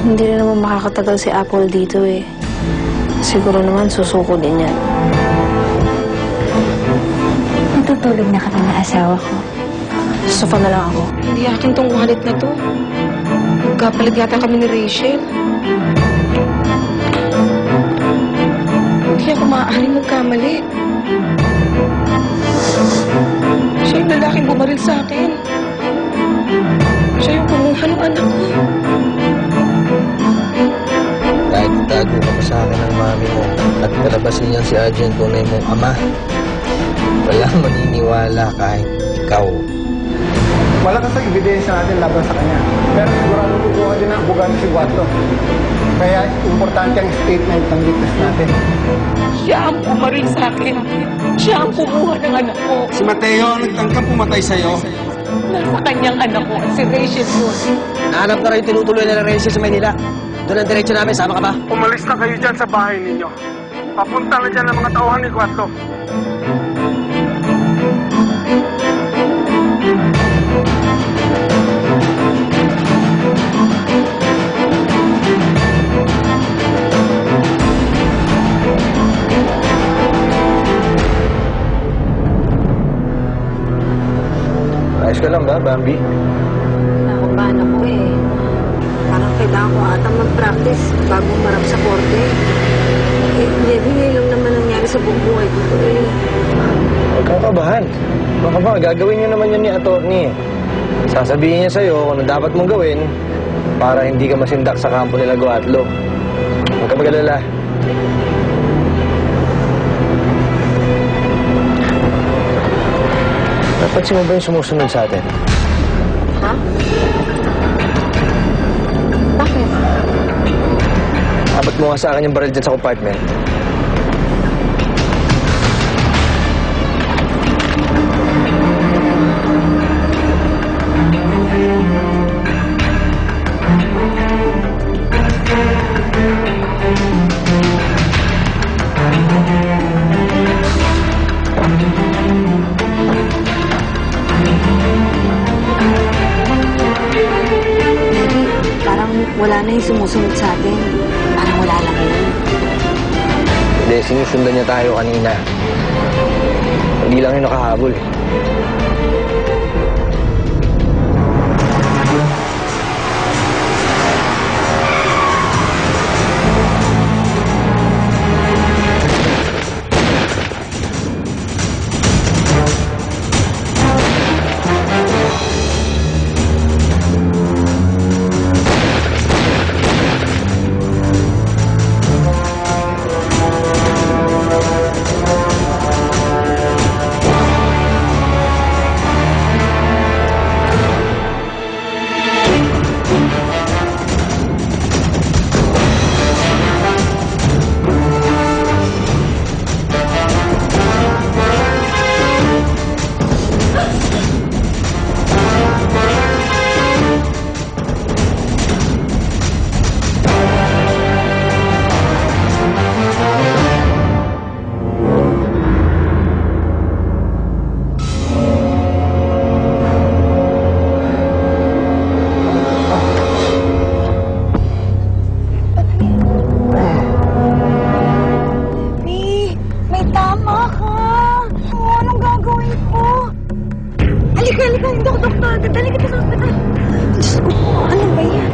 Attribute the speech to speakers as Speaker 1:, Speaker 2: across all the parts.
Speaker 1: Hindi na naman makakatagal si Apple dito eh. Siguro naman susuko din yan.
Speaker 2: Natutulog na kami na asawa ko.
Speaker 1: Sofa na lang ako.
Speaker 3: Hindi akin tong wallet na to. Magkapalit yata kami ni Rachel. Hindi ako maaaring magkamali. Siya yung lalaking bumaril sa akin. Siya yung kumuha ng anak ko.
Speaker 4: Kahit tago ka pa sa akin ng mami mo at kalabasin niyan si Arjen tunay mong ama, wala maniniwala kahit ikaw.
Speaker 5: Wala kasi ebidensya natin laban sa kanya. Pero sigurado kukuha din ang abogado si Guato. Kaya importante ang statement ng witness natin.
Speaker 3: Siya ang bumaril sa akin. Siya ang kumuha ng anak ko.
Speaker 6: Si Mateo ang nagtangkang pumatay sa'yo.
Speaker 3: Nasa kanyang anak ko at si Rachel yun.
Speaker 4: Nahanap na rin yung tinutuloy na Rachel sa Maynila. Doon ang diretsyo namin, sama ka ba?
Speaker 5: Umalis na kayo dyan sa bahay ninyo. Papunta na dyan ang mga tauhan ni Guato.
Speaker 4: Ayos ka lang ba, Bambi?
Speaker 2: Nakabahan ako eh. Parang kailangan ko ata mag-practice bago marap sa korte. Eh, hindi lang naman nangyari sa buong buhay ko eh.
Speaker 4: Huwag kang kabahan. Baka ba, gagawin niyo naman yun ni attorney. Sasabihin niya sa'yo kung ano dapat mong gawin para hindi ka masindak sa kampo nila Guatlo. Huwag ka mag-alala. Napansin mo ba yung sumusunod sa atin?
Speaker 2: Ha? Bakit?
Speaker 4: Abot mo nga sa akin yung baril dyan sa compartment.
Speaker 2: Parang wala na yung sumusunod sa atin. Parang wala lang yun.
Speaker 4: Hindi, sinusundan niya tayo kanina. Hindi lang yun nakahabol.
Speaker 2: Halika, hindi ako doktor. Dadali kita sa hospital. Diyos ko po, ano ba yan?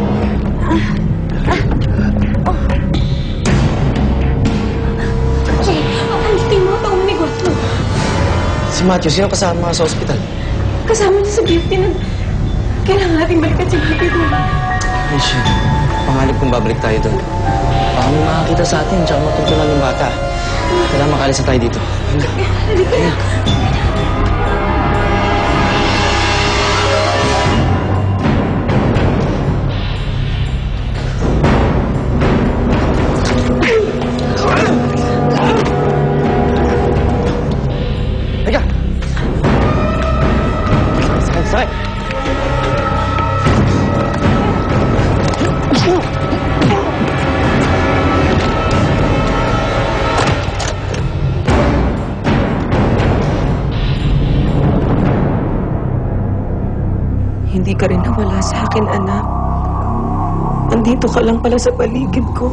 Speaker 2: Andito yung mga taong ni Guato.
Speaker 4: Si Matthew, sino kasama sa ospital?
Speaker 3: Kasama niya sa beauty na kailangan natin balikan si beauty doon.
Speaker 4: Ay, shit. Pangalip kung babalik tayo doon. Baka may makakita sa atin, tsaka matuntunan yung bata. Kailangan makalisa tayo dito.
Speaker 3: Halika na.
Speaker 4: Halika! Sakay!
Speaker 3: Hindi ka rin nawala sa akin, anak. nandito ka lang pala sa paligid ko.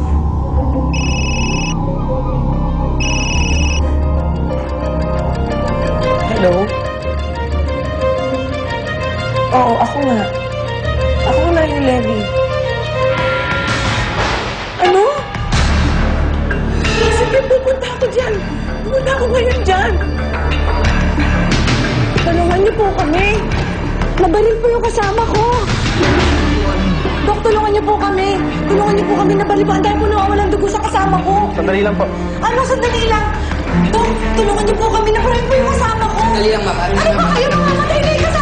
Speaker 3: Hello? Oo, ako nga. Ako nga yung Levi. Ano? Sige, pupunta ako dyan. Pupunta ako ngayon dyan.
Speaker 2: Tulungan niyo po kami. Nabaril po yung kasama ko. Dok, tulungan niyo po kami. Tulungan niyo po kami. Nabaril po. Ang dahil po nawawalang dugo sa kasama ko.
Speaker 4: Sandali lang po.
Speaker 2: Ano? Sandali lang. Dok, tulungan niyo po kami. Nabaril po yung kasama ko.
Speaker 3: Sandali lang, ma'am.
Speaker 2: Ano ba kayo? Namamatay na yung kasama